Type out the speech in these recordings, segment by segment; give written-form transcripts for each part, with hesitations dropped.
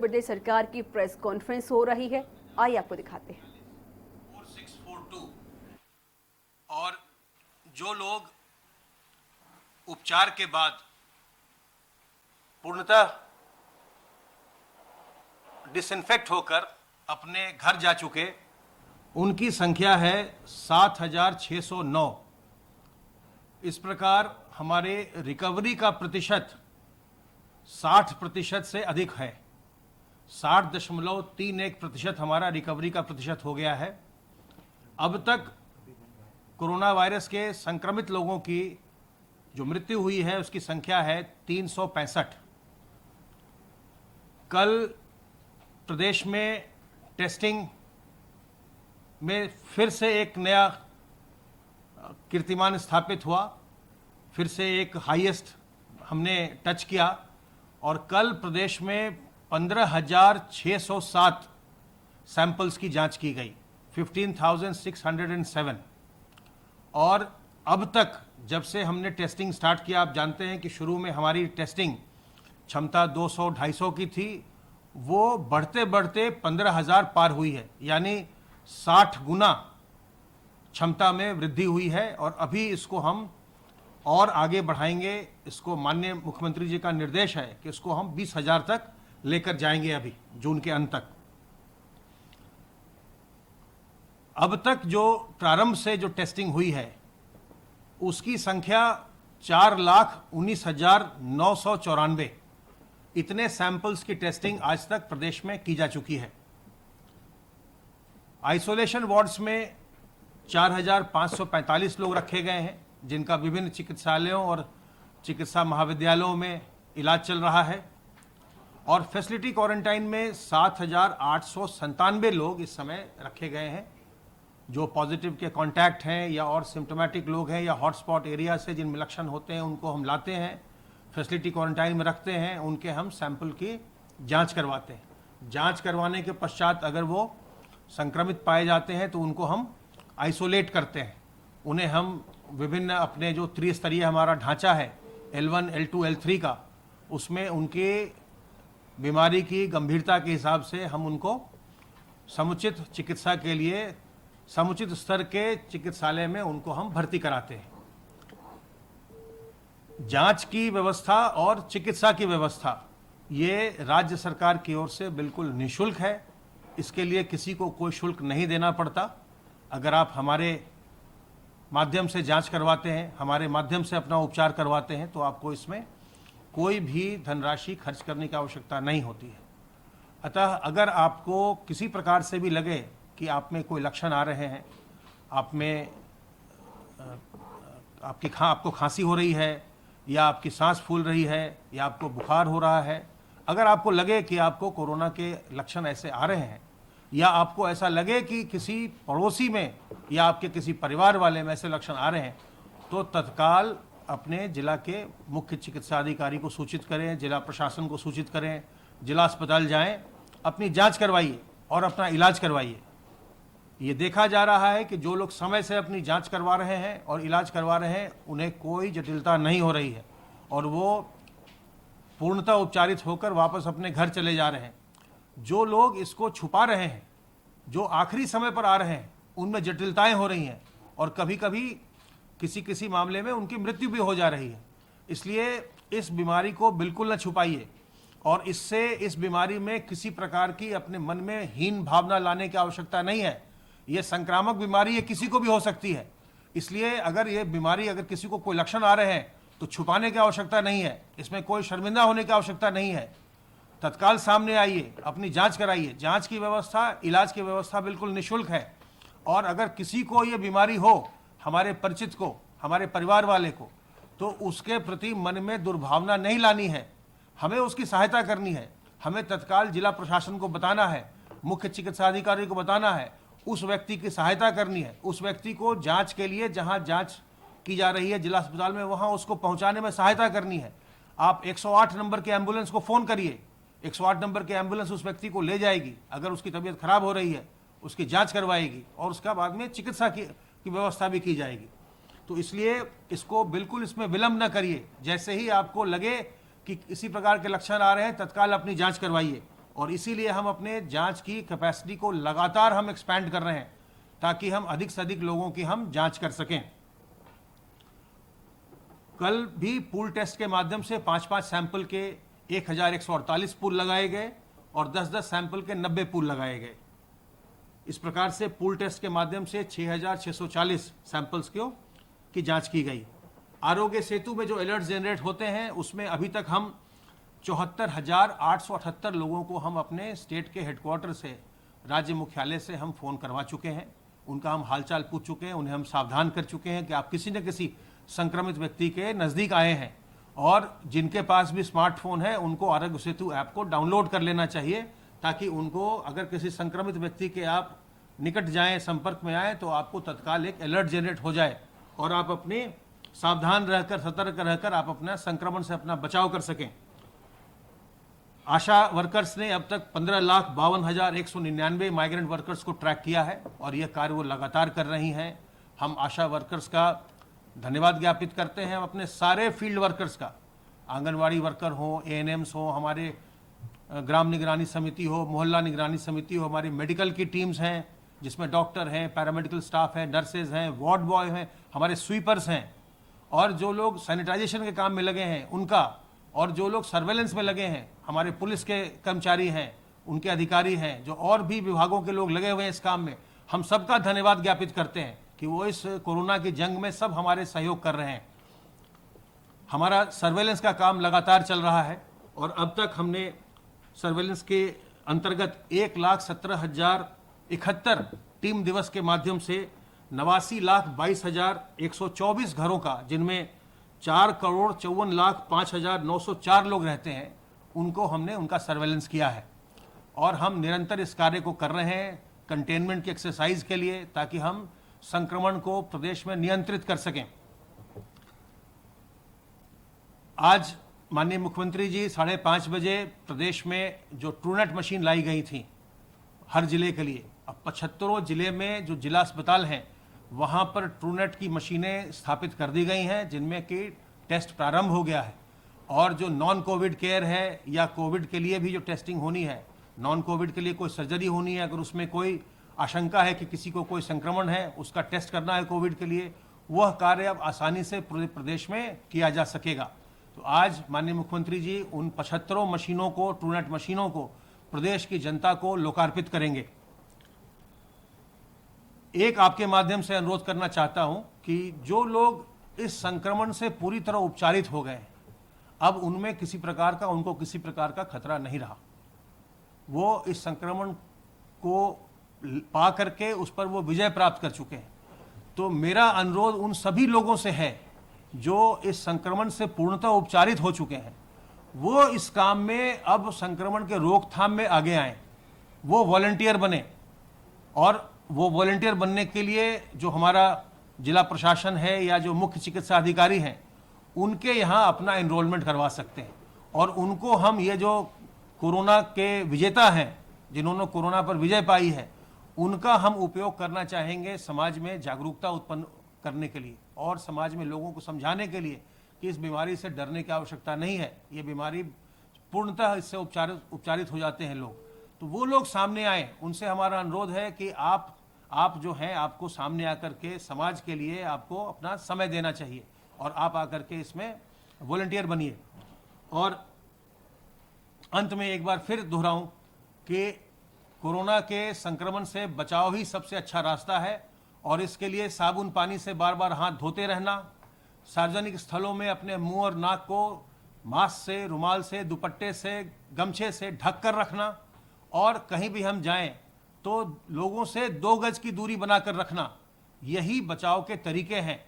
प्रदेश सरकार की press conference हो रही है, आइए आपको दिखाते हैं। 4642 और जो लोग उपचार के बाद पूर्णतः डिसइंफेक्ट होकर अपने घर जा चुके, उनकी संख्या है 7609। इस प्रकार हमारे रिकवरी का प्रतिशत 60% से अधिक है। 60.31% हमारा रिकवरी का प्रतिशत हो गया है। अब तक कोरोना वायरस के संक्रमित लोगों की जो मृत्यु हुई है उसकी संख्या है 365। कल प्रदेश में टेस्टिंग में फिर से एक नया कीर्तिमान स्थापित हुआ, फिर से एक हाईएस्ट हमने टच किया और कल प्रदेश में 15,607 सैंपल्स की जांच की गई, 15,607। और अब तक जब से हमने टेस्टिंग स्टार्ट किया, आप जानते हैं कि शुरू में हमारी टेस्टिंग क्षमता 200-250 की थी, वो बढ़ते बढ़ते 15,000 पार हुई है, यानी 60 गुना क्षमता में वृद्धि हुई है। और अभी इसको हम और आगे बढ़ाएंगे। इसको माननीय मुख्यमंत्री जी का निर्देश है कि इसको हम 20,000 तक लेकर जाएंगे अभी जून के अंत तक। अब तक जो प्रारंभ से जो टेस्टिंग हुई है उसकी संख्या 4,19,994। इतने सैंपल्स की टेस्टिंग आज तक प्रदेश में की जा चुकी है। आइसोलेशन वार्ड्स में 4,545 लोग रखे गए हैं, जिनका विभिन्न चिकित्सालयों और चिकित्सा महाविद्यालयों में इलाज चल रहा है। और फैसिलिटी क्वारंटाइन में 7,897 लोग इस समय रखे गए हैं, जो पॉजिटिव के कांटेक्ट हैं या और सिम्टोमेटिक लोग हैं या हॉटस्पॉट एरिया से जिनमें लक्षण होते हैं उनको हम लाते हैं, फैसिलिटी क्वारंटाइन में रखते हैं, उनके हम सैंपल की जांच करवाते हैं। जांच करवाने के पश्चात अगर वो संक्रमित पाए जाते हैं तो उनको हम आइसोलेट करते हैं। उन्हें हम विभिन्न अपने जो त्रिस्तरीय हमारा ढांचा है L1, L2, L3 का, उसमें उनके बीमारी की गंभीरता के हिसाब से हम उनको समुचित चिकित्सा के लिए समुचित स्तर के चिकित्सालय में उनको हम भर्ती कराते हैं। जांच की व्यवस्था और चिकित्सा की व्यवस्था ये राज्य सरकार की ओर से बिल्कुल निःशुल्क है। इसके लिए किसी को कोई शुल्क नहीं देना पड़ता। अगर आप हमारे माध्यम से जांच करवाते हैं, हमारे माध्यम से अपना उपचार करवाते हैं, तो आपको इसमें कोई भी धनराशि खर्च करने की आवश्यकता नहीं होती है। अतः अगर आपको किसी प्रकार से भी लगे कि आप में कोई लक्षण आ रहे हैं, आप में आपको खांसी हो रही है या आपकी सांस फूल रही है या आपको बुखार हो रहा है, अगर आपको लगे कि आपको कोरोना के लक्षण ऐसे आ रहे हैं या आपको ऐसा लगे कि किसी पड़ोसी में या आपके किसी परिवार वाले में ऐसे लक्षण आ रहे हैं, तो तत्काल अपने जिला के मुख्य चिकित्सा अधिकारी को सूचित करें, जिला प्रशासन को सूचित करें, जिला अस्पताल जाएं, अपनी जांच करवाइए और अपना इलाज करवाइए। ये देखा जा रहा है कि जो लोग समय से अपनी जांच करवा रहे हैं और इलाज करवा रहे हैं, उन्हें कोई जटिलता नहीं हो रही है और वो पूर्णतः उपचारित होकर वापस अपने घर चले जा रहे हैं। जो लोग इसको छुपा रहे हैं, जो आखिरी समय पर आ रहे हैं, उनमें जटिलताएं हो रही हैं और कभी कभी किसी मामले में उनकी मृत्यु भी हो जा रही है। इसलिए इस बीमारी को बिल्कुल न छुपाइए और इससे इस बीमारी में किसी प्रकार की अपने मन में हीन भावना लाने की आवश्यकता नहीं है। ये संक्रामक बीमारी है, किसी को भी हो सकती है। इसलिए अगर ये बीमारी अगर किसी को कोई लक्षण आ रहे हैं तो छुपाने की आवश्यकता नहीं है, इसमें कोई शर्मिंदा होने की आवश्यकता नहीं है। तत्काल सामने आइए, अपनी जांच कराइए। जांच की व्यवस्था, इलाज की व्यवस्था बिल्कुल निःशुल्क है। और अगर किसी को ये बीमारी हो, हमारे परिचित को, हमारे परिवार वाले को, तो उसके प्रति मन में दुर्भावना नहीं लानी है, हमें उसकी सहायता करनी है। हमें तत्काल जिला प्रशासन को बताना है, मुख्य चिकित्सा अधिकारी को बताना है, उस व्यक्ति की सहायता करनी है। उस व्यक्ति को जांच के लिए जहां जांच की जा रही है जिला अस्पताल में, वहां उसको पहुंचाने में सहायता करनी है। आप 108 नंबर के एम्बुलेंस को फ़ोन करिए, 108 नंबर के एम्बुलेंस उस व्यक्ति को ले जाएगी। अगर उसकी तबीयत खराब हो रही है, उसकी जांच करवाएगी और उसका बाद में चिकित्सा की व्यवस्था भी की जाएगी। तो इसलिए इसको बिल्कुल इसमें विलंब न करिए। जैसे ही आपको लगे कि किसी प्रकार के लक्षण आ रहे हैं, तत्काल अपनी जांच करवाइए और इसीलिए हम अपने जांच की कैपेसिटी को लगातार हम एक्सपैंड कर रहे हैं ताकि हम अधिक से अधिक लोगों की हम जांच कर सकें। कल भी पूल टेस्ट के माध्यम से 5-5 सैंपल के 1148 पूल लगाए गए और 10-10 सैंपल के 90 पूल लगाए गए। इस प्रकार से पूल टेस्ट के माध्यम से 6640 सैंपल्स की जांच की गई। आरोग्य सेतु में जो अलर्ट जनरेट होते हैं उसमें अभी तक हम 74,878 लोगों को हम अपने स्टेट के हेडक्वार्टर से, राज्य मुख्यालय से हम फ़ोन करवा चुके हैं। उनका हम हालचाल पूछ चुके हैं, उन्हें हम सावधान कर चुके हैं कि आप किसी न किसी संक्रमित व्यक्ति के नज़दीक आए हैं और जिनके पास भी स्मार्टफोन है उनको आरोग्य सेतु ऐप को डाउनलोड कर लेना चाहिए ताकि उनको अगर किसी संक्रमित व्यक्ति के आप निकट जाएं, संपर्क में आए, तो आपको तत्काल एक अलर्ट जनरेट हो जाए और आप अपने सावधान रहकर, सतर्क रहकर आप अपना संक्रमण से अपना बचाव कर सकें। आशा वर्कर्स ने अब तक 15,52,199 माइग्रेंट वर्कर्स को ट्रैक किया है और यह कार्य वो लगातार कर रही हैं। हम आशा वर्कर्स का धन्यवाद ज्ञापित करते हैं, अपने सारे फील्ड वर्कर्स का, आंगनवाड़ी वर्कर हो, एएनएम्स हो, हमारे ग्राम निगरानी समिति हो, मोहल्ला निगरानी समिति हो, हमारी मेडिकल की टीम्स हैं जिसमें डॉक्टर हैं, पैरामेडिकल स्टाफ है, नर्सेज हैं, वार्ड बॉय हैं, हमारे स्वीपर्स हैं, और जो लोग सैनिटाइजेशन के काम में लगे हैं उनका, और जो लोग सर्वेलेंस में लगे हैं, हमारे पुलिस के कर्मचारी हैं, उनके अधिकारी हैं, जो और भी विभागों के लोग लगे हुए हैं इस काम में, हम सबका धन्यवाद ज्ञापित करते हैं कि वो इस कोरोना की जंग में सब हमारे सहयोग कर रहे हैं। हमारा सर्वेलेंस का काम लगातार चल रहा है और अब तक हमने सर्वेलेंस के अंतर्गत 1,17,071 टीम दिवस के माध्यम से 89,22,124 घरों का, जिनमें 4,54,05,904 लोग रहते हैं, उनको हमने उनका सर्वेलेंस किया है और हम निरंतर इस कार्य को कर रहे हैं कंटेनमेंट की एक्सरसाइज के लिए, ताकि हम संक्रमण को प्रदेश में नियंत्रित कर सकें। आज माननीय मुख्यमंत्री जी 5:30 बजे प्रदेश में जो ट्रूनेट मशीन लाई गई थी हर जिले के लिए, अब 75 जिले में जो जिला अस्पताल हैं वहाँ पर ट्रूनेट की मशीनें स्थापित कर दी गई हैं, जिनमें कि टेस्ट प्रारंभ हो गया है। और जो नॉन कोविड केयर है या कोविड के लिए भी जो टेस्टिंग होनी है, नॉन कोविड के लिए कोई सर्जरी होनी है, अगर उसमें कोई आशंका है कि किसी को कोई संक्रमण है, उसका टेस्ट करना है कोविड के लिए, वह कार्य अब आसानी से पूरे प्रदेश में किया जा सकेगा। तो आज माननीय मुख्यमंत्री जी उन 75 मशीनों को, ट्रूनेट मशीनों को प्रदेश की जनता को लोकार्पित करेंगे। एक आपके माध्यम से अनुरोध करना चाहता हूं कि जो लोग इस संक्रमण से पूरी तरह उपचारित हो गए, अब उनमें उनको किसी प्रकार का खतरा नहीं रहा। वो इस संक्रमण को पा करके उस पर वो विजय प्राप्त कर चुके हैं। तो मेरा अनुरोध उन सभी लोगों से है जो इस संक्रमण से पूर्णतः उपचारित हो चुके हैं, वो इस काम में अब संक्रमण के रोकथाम में आगे आएं, वो वॉलंटियर बने। और वो वॉलंटियर बनने के लिए जो हमारा जिला प्रशासन है या जो मुख्य चिकित्सा अधिकारी हैं, उनके यहाँ अपना एनरोलमेंट करवा सकते हैं और उनको हम ये जो कोरोना के विजेता हैं, जिन्होंने कोरोना पर विजय पाई है, उनका हम उपयोग करना चाहेंगे समाज में जागरूकता उत्पन्न करने के लिए और समाज में लोगों को समझाने के लिए कि इस बीमारी से डरने की आवश्यकता नहीं है। ये बीमारी पूर्णतः इससे उपचारित हो जाते हैं लोग। तो वो लोग सामने आए, उनसे हमारा अनुरोध है कि आप जो हैं, आपको सामने आकर के समाज के लिए आपको अपना समय देना चाहिए और आप आकर के इसमें वॉलंटियर बनिए। और अंत में एक बार फिर दोहराऊं कि कोरोना के संक्रमण से बचाव ही सबसे अच्छा रास्ता है और इसके लिए साबुन पानी से बार बार हाथ धोते रहना, सार्वजनिक स्थलों में अपने मुंह और नाक को मास्क से, रुमाल से, दुपट्टे से, गमछे से ढक कर रखना और कहीं भी हम जाएं तो लोगों से 2 गज की दूरी बनाकर रखना, यही बचाव के तरीके हैं।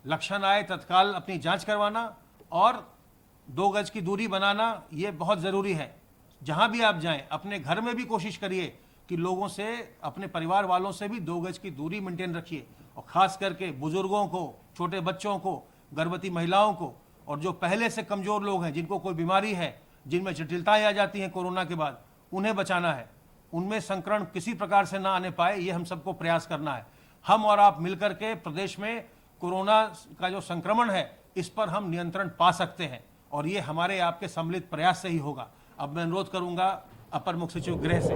लक्षण आए तत्काल अपनी जांच करवाना और 2 गज की दूरी बनाना, ये बहुत ज़रूरी है। जहां भी आप जाएं, अपने घर में भी कोशिश करिए कि लोगों से, अपने परिवार वालों से भी 2 गज की दूरी मेंटेन रखिए और ख़ास करके बुजुर्गों को, छोटे बच्चों को, गर्भवती महिलाओं को और जो पहले से कमज़ोर लोग हैं, जिनको कोई बीमारी है, जिनमें जटिलताएँ आ जाती हैं कोरोना के बाद, उन्हें बचाना है। उनमें संक्रमण किसी प्रकार से ना आने पाए, ये हम सबको प्रयास करना है। हम और आप मिलकर के प्रदेश में कोरोना का जो संक्रमण है, इस पर हम नियंत्रण पा सकते हैं और ये हमारे आपके सम्मिलित प्रयास से ही होगा। अब मैं अनुरोध करूंगा अपर मुख्य सचिव गृह से।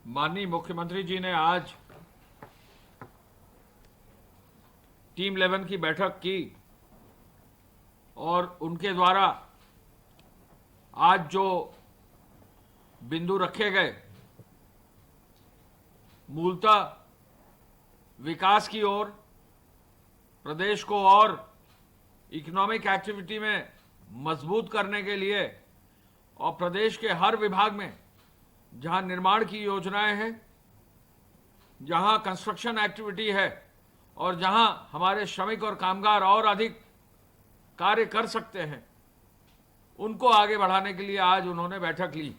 माननीय मुख्यमंत्री जी ने आज टीम 11 की बैठक की और उनके द्वारा आज जो बिंदु रखे गए, मूलतः विकास की ओर, प्रदेश को और इकोनॉमिक एक्टिविटी में मजबूत करने के लिए और प्रदेश के हर विभाग में जहां निर्माण की योजनाएं हैं, जहां कंस्ट्रक्शन एक्टिविटी है और जहां हमारे श्रमिक और कामगार और अधिक कार्य कर सकते हैं, उनको आगे बढ़ाने के लिए आज उन्होंने बैठक ली।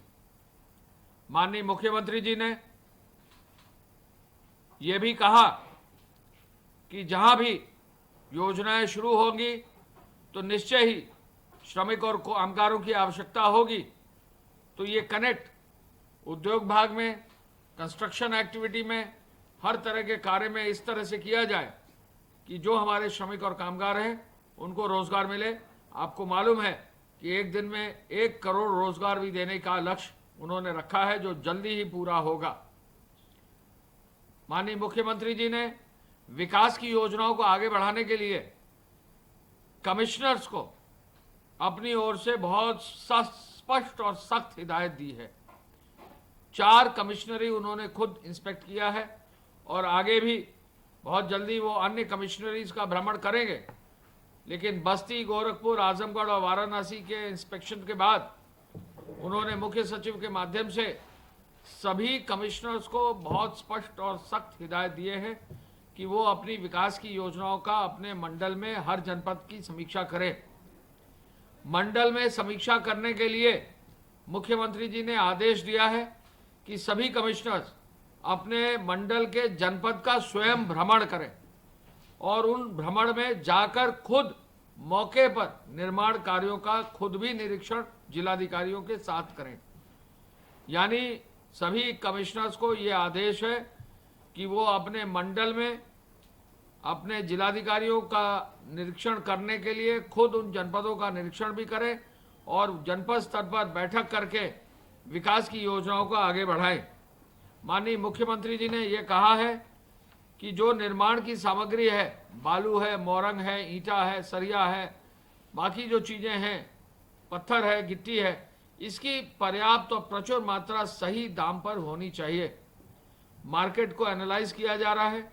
माननीय मुख्यमंत्री जी ने यह भी कहा कि जहां भी योजनाएं शुरू होंगी तो निश्चय ही श्रमिक और कामगारों की आवश्यकता होगी, तो ये कनेक्ट उद्योग भाग में, कंस्ट्रक्शन एक्टिविटी में, हर तरह के कार्य में इस तरह से किया जाए कि जो हमारे श्रमिक और कामगार हैं उनको रोजगार मिले। आपको मालूम है कि एक दिन में 1 करोड़ रोजगार भी देने का लक्ष्य उन्होंने रखा है, जो जल्दी ही पूरा होगा। माननीय मुख्यमंत्री जी ने विकास की योजनाओं को आगे बढ़ाने के लिए कमिश्नर्स को अपनी ओर से बहुत स्पष्ट और सख्त हिदायत दी है। 4 कमिश्नरी उन्होंने खुद इंस्पेक्ट किया है और आगे भी बहुत जल्दी वो अन्य कमिश्नरीज का भ्रमण करेंगे। लेकिन बस्ती, गोरखपुर, आजमगढ़ और वाराणसी के इंस्पेक्शन के बाद उन्होंने मुख्य सचिव के माध्यम से सभी कमिश्नर्स को बहुत स्पष्ट और सख्त हिदायत दिए हैं कि वो अपनी विकास की योजनाओं का अपने मंडल में हर जनपद की समीक्षा करें। मंडल में समीक्षा करने के लिए मुख्यमंत्री जी ने आदेश दिया है कि सभी कमिश्नर्स अपने मंडल के जनपद का स्वयं भ्रमण करें और उन भ्रमण में जाकर खुद मौके पर निर्माण कार्यों का खुद भी निरीक्षण जिलाधिकारियों के साथ करें। यानी सभी कमिश्नर्स को ये आदेश है कि वो अपने मंडल में अपने जिलाधिकारियों का निरीक्षण करने के लिए खुद उन जनपदों का निरीक्षण भी करें और जनपद स्तर पर बैठक करके विकास की योजनाओं को आगे बढ़ाएं। माननीय मुख्यमंत्री जी ने ये कहा है कि जो निर्माण की सामग्री है, बालू है, मोरंग है, ईंटा है, सरिया है, बाकी जो चीज़ें हैं, पत्थर है, गिट्टी है, इसकी पर्याप्त और प्रचुर मात्रा सही दाम पर होनी चाहिए। मार्केट को एनालाइज किया जा रहा है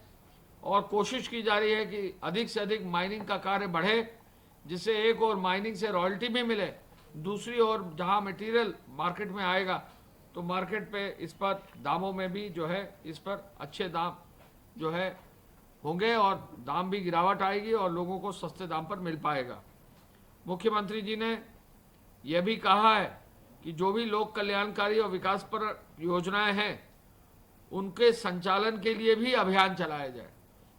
और कोशिश की जा रही है कि अधिक से अधिक माइनिंग का कार्य बढ़े, जिससे एक और माइनिंग से रॉयल्टी भी मिले, दूसरी ओर जहां मटेरियल मार्केट में आएगा तो मार्केट पे इस पर दामों में भी जो है इस पर अच्छे दाम जो है होंगे और दाम भी गिरावट आएगी और लोगों को सस्ते दाम पर मिल पाएगा। मुख्यमंत्री जी ने यह भी कहा है कि जो भी लोक कल्याणकारी और विकास पर योजनाएं हैं उनके संचालन के लिए भी अभियान चलाया जाए।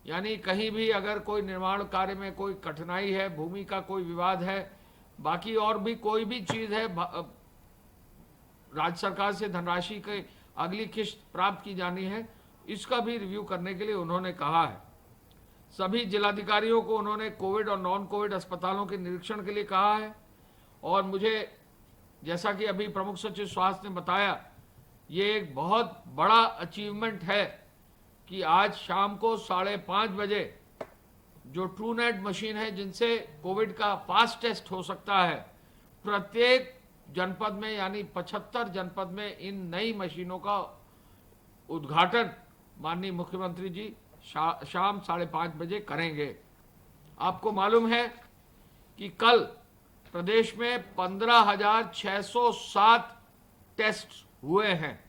यानी कहीं भी अगर कोई निर्माण कार्य में कोई कठिनाई है, भूमि का कोई विवाद है, बाकी और भी कोई भी चीज़ है, राज्य सरकार से धनराशि की अगली किश्त प्राप्त की जानी है, इसका भी रिव्यू करने के लिए उन्होंने कहा है। सभी जिलाधिकारियों को उन्होंने कोविड और नॉन कोविड अस्पतालों के निरीक्षण के लिए कहा है और मुझे जैसा कि अभी प्रमुख सचिव स्वास्थ्य ने बताया, ये एक बहुत बड़ा अचीवमेंट है कि आज शाम को 5:30 बजे जो ट्रूनेट मशीन है जिनसे कोविड का फास्ट टेस्ट हो सकता है, प्रत्येक जनपद में यानी 75 जनपद में इन नई मशीनों का उद्घाटन माननीय मुख्यमंत्री जी शाम 5:30 बजे करेंगे। आपको मालूम है कि कल प्रदेश में 15,607 टेस्ट हुए हैं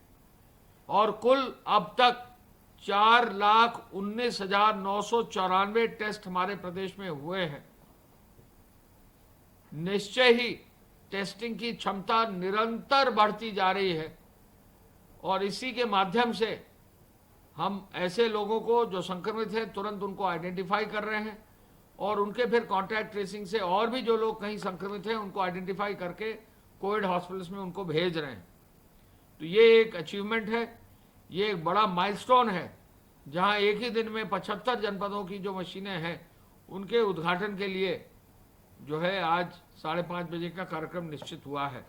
और कुल अब तक 4,19,994 टेस्ट हमारे प्रदेश में हुए हैं। निश्चय ही टेस्टिंग की क्षमता निरंतर बढ़ती जा रही है और इसी के माध्यम से हम ऐसे लोगों को जो संक्रमित हैं तुरंत उनको आइडेंटिफाई कर रहे हैं और उनके फिर कॉन्टैक्ट ट्रेसिंग से और भी जो लोग कहीं संक्रमित हैं उनको आइडेंटिफाई करके कोविड हॉस्पिटल्स में उनको भेज रहे हैं। तो ये एक अचीवमेंट है, ये एक बड़ा माइलस्टोन है, जहां एक ही दिन में 75 जनपदों की जो मशीनें हैं उनके उद्घाटन के लिए जो है आज 5:30 बजे का कार्यक्रम निश्चित हुआ है।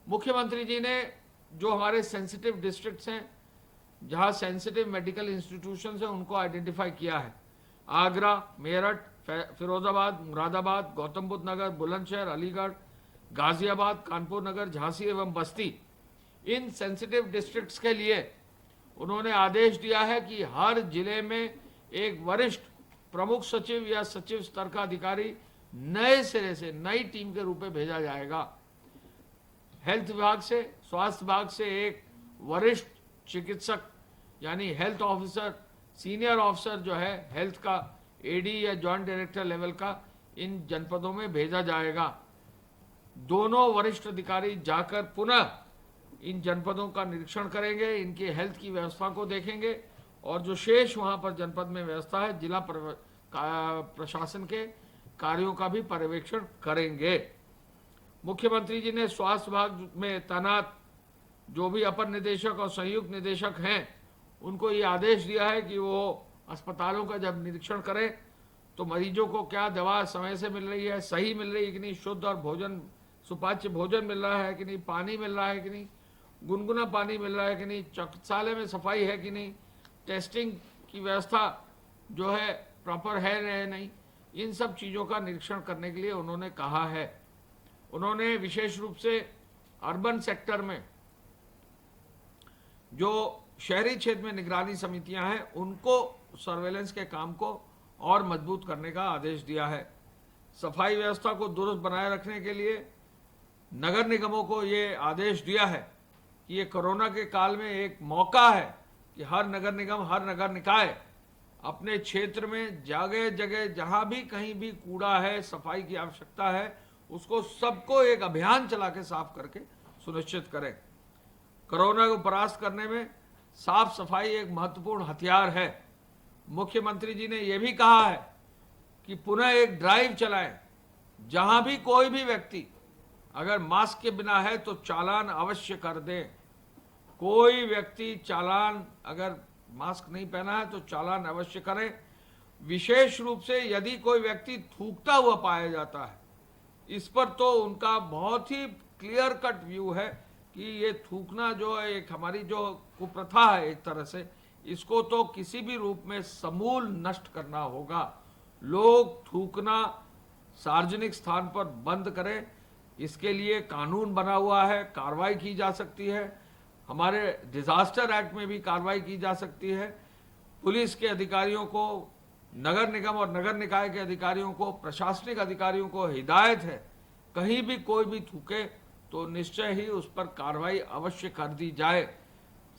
मुख्यमंत्री जी ने जो हमारे सेंसिटिव डिस्ट्रिक्ट्स हैं, जहां सेंसिटिव मेडिकल इंस्टीट्यूशंस हैं, उनको आइडेंटिफाई किया है। आगरा, मेरठ, फिरोजाबाद, मुरादाबाद, गौतम बुद्ध नगर, बुलंदशहर, अलीगढ़, गाजियाबाद, कानपुर नगर, झांसी एवं बस्ती, इन सेंसिटिव डिस्ट्रिक्ट्स के लिए उन्होंने आदेश दिया है कि हर जिले में एक वरिष्ठ प्रमुख सचिव या सचिव स्तर का अधिकारी नए सिरे से नई टीम के रूप में भेजा जाएगा। हेल्थ विभाग से, स्वास्थ्य विभाग से एक वरिष्ठ चिकित्सक यानी हेल्थ ऑफिसर, सीनियर ऑफिसर जो है हेल्थ का एडी या जॉइंट डायरेक्टर लेवल का, इन जनपदों में भेजा जाएगा। दोनों वरिष्ठ अधिकारी जाकर पुनः इन जनपदों का निरीक्षण करेंगे, इनकी हेल्थ की व्यवस्था को देखेंगे और जो शेष वहां पर जनपद में व्यवस्था है, जिला प्रशासन के कार्यों का भी पर्यवेक्षण करेंगे। मुख्यमंत्री जी ने स्वास्थ्य विभाग में तैनात जो भी अपर निदेशक और संयुक्त निदेशक हैं, उनको ये आदेश दिया है कि वो अस्पतालों का जब निरीक्षण करें तो मरीजों को क्या दवा समय से मिल रही है, सही मिल रही है कि नहीं, शुद्ध और भोजन, सुपाच्य भोजन मिल रहा है कि नहीं, पानी मिल रहा है कि नहीं, गुनगुना पानी मिल रहा है कि नहीं, चिकित्सालय में सफाई है कि नहीं, टेस्टिंग की व्यवस्था जो है प्रॉपर है या नहीं, इन सब चीज़ों का निरीक्षण करने के लिए उन्होंने कहा है। उन्होंने विशेष रूप से अर्बन सेक्टर में जो शहरी क्षेत्र में निगरानी समितियां हैं, उनको सर्वेलेंस के काम को और मजबूत करने का आदेश दिया है। सफाई व्यवस्था को दुरुस्त बनाए रखने के लिए नगर निगमों को ये आदेश दिया है कि ये कोरोना के काल में एक मौका है कि हर नगर निगम, हर नगर निकाय अपने क्षेत्र में जगह जगह जहां भी कहीं भी कूड़ा है, सफाई की आवश्यकता है, उसको सबको एक अभियान चला के साफ करके सुनिश्चित करें। कोरोना को परास्त करने में साफ सफाई एक महत्वपूर्ण हथियार है। मुख्यमंत्री जी ने यह भी कहा है कि पुनः एक ड्राइव चलाएं, जहां भी कोई भी व्यक्ति अगर मास्क के बिना है तो चालान अवश्य कर दे। कोई व्यक्ति चालान, अगर मास्क नहीं पहना है तो चालान अवश्य करें। विशेष रूप से यदि कोई व्यक्ति थूकता हुआ पाया जाता है, इस पर तो उनका बहुत ही क्लियर कट व्यू है कि ये थूकना जो है एक हमारी जो कुप्रथा है एक तरह से, इसको तो किसी भी रूप में समूल नष्ट करना होगा। लोग थूकना सार्वजनिक स्थान पर बंद करें, इसके लिए कानून बना हुआ है, कार्रवाई की जा सकती है। हमारे डिजास्टर एक्ट में भी कार्रवाई की जा सकती है। पुलिस के अधिकारियों को, नगर निगम और नगर निकाय के अधिकारियों को, प्रशासनिक अधिकारियों को हिदायत है, कहीं भी कोई भी थूके तो निश्चय ही उस पर कार्रवाई अवश्य कर दी जाए।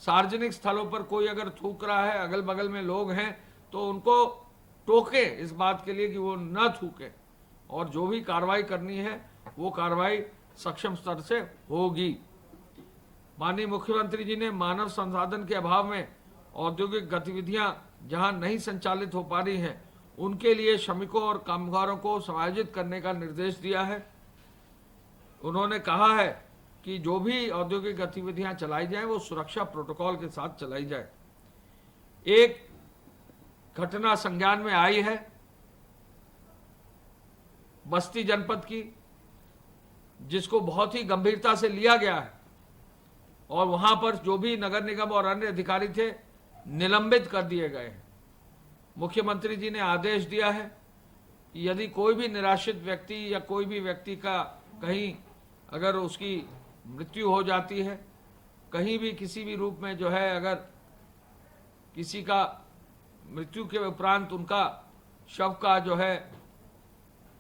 सार्वजनिक स्थलों पर कोई अगर थूक रहा है, अगल बगल में लोग हैं, तो उनको टोके इस बात के लिए कि वो न थूके, और जो भी कार्रवाई करनी है वो कार्रवाई सक्षम स्तर से होगी। माननीय मुख्यमंत्री जी ने मानव संसाधन के अभाव में औद्योगिक गतिविधियां जहां नहीं संचालित हो पा रही हैं, उनके लिए श्रमिकों और कामगारों को समायोजित करने का निर्देश दिया है। उन्होंने कहा है कि जो भी औद्योगिक गतिविधियां चलाई जाएं वो सुरक्षा प्रोटोकॉल के साथ चलाई जाए। एक घटना संज्ञान में आई है बस्ती जनपद की, जिसको बहुत ही गंभीरता से लिया गया है और वहां पर जो भी नगर निगम और अन्य अधिकारी थे निलंबित कर दिए गए हैं। मुख्यमंत्री जी ने आदेश दिया है कि यदि कोई भी निराश्रित व्यक्ति या कोई भी व्यक्ति का कहीं अगर उसकी मृत्यु हो जाती है, कहीं भी किसी भी रूप में जो है अगर किसी का मृत्यु के उपरांत उनका शव का जो है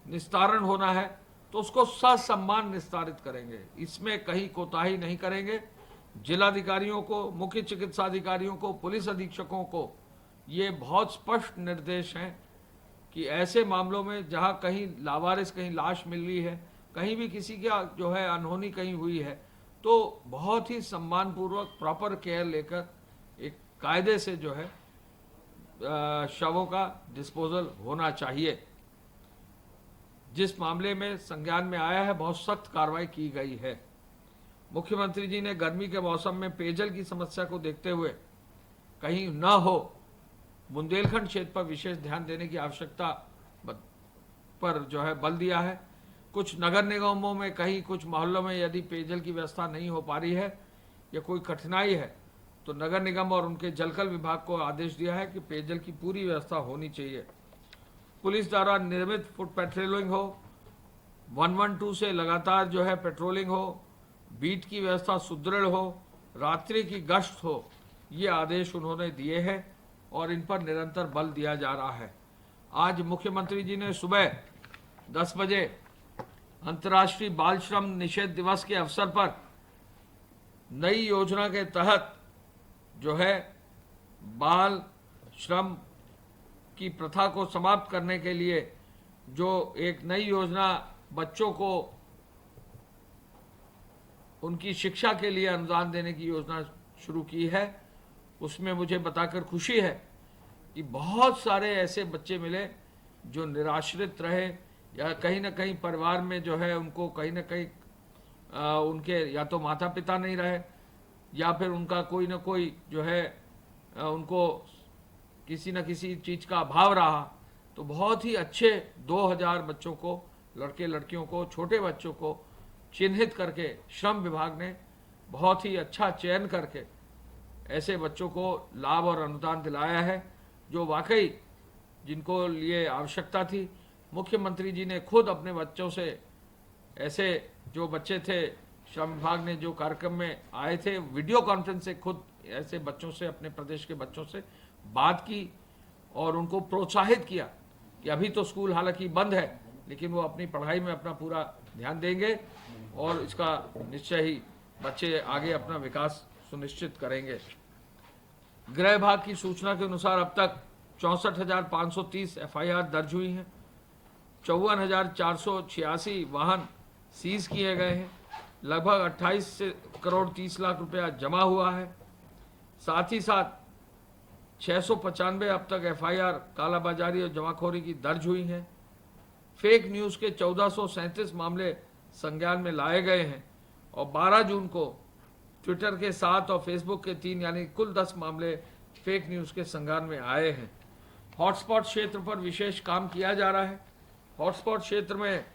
निस्तारण होना है, तो उसको ससम्मान निस्तारित करेंगे, इसमें कहीं कोताही नहीं करेंगे। जिलाधिकारियों को, मुख्य चिकित्सा अधिकारियों को, पुलिस अधीक्षकों को ये बहुत स्पष्ट निर्देश हैं कि ऐसे मामलों में जहां कहीं लावारिस, कहीं लाश मिल रही है, कहीं भी किसी का जो है अनहोनी कहीं हुई है, तो बहुत ही सम्मानपूर्वक प्रॉपर केयर लेकर एक कायदे से जो है शवों का डिस्पोजल होना चाहिए। जिस मामले में संज्ञान में आया है बहुत सख्त कार्रवाई की गई है। मुख्यमंत्री जी ने गर्मी के मौसम में पेयजल की समस्या को देखते हुए कहीं न हो बुंदेलखंड क्षेत्र पर विशेष ध्यान देने की आवश्यकता पर जो है बल दिया है। कुछ नगर निगमों में कहीं कुछ मोहल्लों में यदि पेयजल की व्यवस्था नहीं हो पा रही है या कोई कठिनाई है तो नगर निगम और उनके जलकल विभाग को आदेश दिया है कि पेयजल की पूरी व्यवस्था होनी चाहिए। पुलिस द्वारा नियमित फुट पेट्रोलिंग हो, 112 से लगातार जो है पेट्रोलिंग हो, बीट की व्यवस्था सुदृढ़ हो, रात्रि की गश्त हो, ये आदेश उन्होंने दिए हैं और इन पर निरंतर बल दिया जा रहा है। आज मुख्यमंत्री जी ने सुबह 10 बजे अंतर्राष्ट्रीय बाल श्रम निषेध दिवस के अवसर पर नई योजना के तहत जो है बाल श्रम की प्रथा को समाप्त करने के लिए जो एक नई योजना बच्चों को उनकी शिक्षा के लिए अनुदान देने की योजना शुरू की है, उसमें मुझे बताकर खुशी है कि बहुत सारे ऐसे बच्चे मिले जो निराश्रित रहे या कहीं ना कहीं परिवार में जो है उनको कहीं ना कहीं उनके या तो माता पिता नहीं रहे या फिर उनका कोई ना कोई जो है उनको किसी न किसी चीज़ का अभाव रहा। तो बहुत ही अच्छे 2000 बच्चों को, लड़के लड़कियों को, छोटे बच्चों को चिन्हित करके श्रम विभाग ने बहुत ही अच्छा चयन करके ऐसे बच्चों को लाभ और अनुदान दिलाया है जो वाकई जिनको लिए आवश्यकता थी। मुख्यमंत्री जी ने खुद अपने बच्चों से, ऐसे जो बच्चे थे, श्रम विभाग ने जो कार्यक्रम में आए थे, वीडियो कॉन्फ्रेंस से खुद ऐसे बच्चों से, अपने प्रदेश के बच्चों से बात की और उनको प्रोत्साहित किया कि अभी तो स्कूल हालांकि बंद है लेकिन वो अपनी पढ़ाई में अपना पूरा ध्यान देंगे और इसका निश्चय ही बच्चे आगे अपना विकास सुनिश्चित करेंगे। गृह विभाग की सूचना के अनुसार अब तक 64,530 FIR दर्ज हुई हैं, 54,486 वाहन सीज किए गए हैं, लगभग 28 करोड़ 30 लाख रुपया जमा हुआ है। साथ ही साथ 695 अब तक FIR कालाबाजारी और जमाखोरी की दर्ज हुई हैं। फेक न्यूज़ के 1437 मामले संज्ञान में लाए गए हैं और 12 जून को ट्विटर के 7 और फेसबुक के 3 यानी कुल 10 मामले फेक न्यूज़ के संज्ञान में आए हैं। हॉटस्पॉट क्षेत्र पर विशेष काम किया जा रहा है। हॉटस्पॉट क्षेत्र में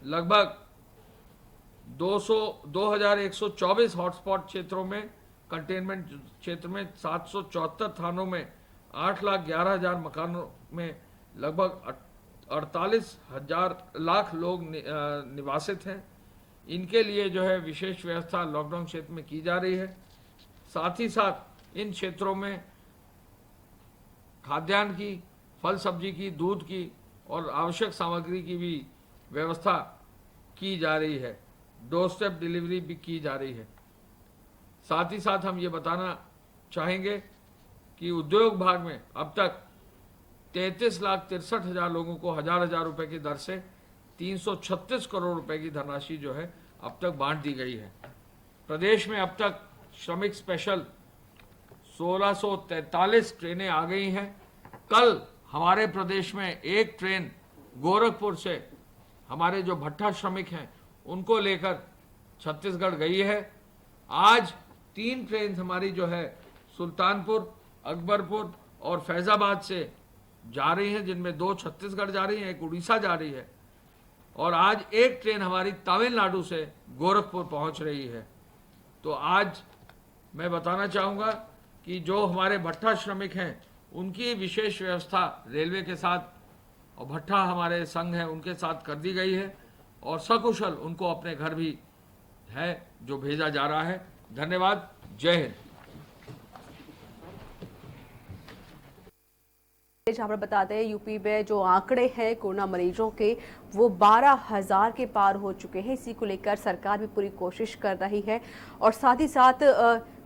लगभग 2124 हॉटस्पॉट क्षेत्रों में, कंटेनमेंट क्षेत्र में 774 थानों में 8,11,000 मकानों में लगभग 48,000 लाख लोग निवासित हैं। इनके लिए जो है विशेष व्यवस्था लॉकडाउन क्षेत्र में की जा रही है। साथ ही साथ इन क्षेत्रों में खाद्यान्न की, फल सब्जी की, दूध की और आवश्यक सामग्री की भी व्यवस्था की जा रही है। डोर स्टेप डिलीवरी भी की जा रही है। साथ ही साथ हम ये बताना चाहेंगे कि उद्योग विभाग में अब तक 33,63,000 लोगों को हजार रुपए की दर से 336 करोड़ रुपए की धनराशि जो है अब तक बांट दी गई है। प्रदेश में अब तक श्रमिक स्पेशल 1643 ट्रेनें आ गई हैं। कल हमारे प्रदेश में एक ट्रेन गोरखपुर से हमारे जो भट्टा श्रमिक हैं उनको लेकर छत्तीसगढ़ गई है। आज 3 ट्रेन हमारी जो है सुल्तानपुर, अकबरपुर और फैजाबाद से जा रही हैं, जिनमें 2 छत्तीसगढ़ जा रही हैं, एक उड़ीसा जा रही है और आज एक ट्रेन हमारी तमिलनाडु से गोरखपुर पहुंच रही है। तो आज मैं बताना चाहूँगा कि जो हमारे भट्टा श्रमिक हैं उनकी विशेष व्यवस्था रेलवे के साथ और भट्टा हमारे संघ हैं उनके साथ कर दी गई है और सकुशल उनको अपने घर भी है जो भेजा जा रहा है। धन्यवाद। जय हिंद। जहाँ पर बताते हैं यूपी में जो आंकड़े हैं कोरोना मरीजों के वो 12,000 के पार हो चुके हैं। इसी को लेकर सरकार भी पूरी कोशिश कर रही है और साथ ही साथ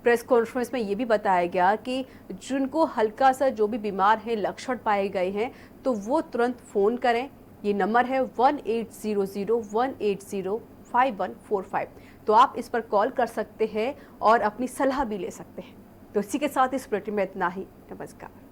प्रेस कॉन्फ्रेंस में ये भी बताया गया कि जिनको हल्का सा जो भी बीमार हैं, लक्षण पाए गए हैं, तो वो तुरंत फ़ोन करें। ये नंबर है 1800-180-5145। तो आप इस पर कॉल कर सकते हैं और अपनी सलाह भी ले सकते हैं। तो इसी के साथ इस बुलेटिन में इतना ही। नमस्कार।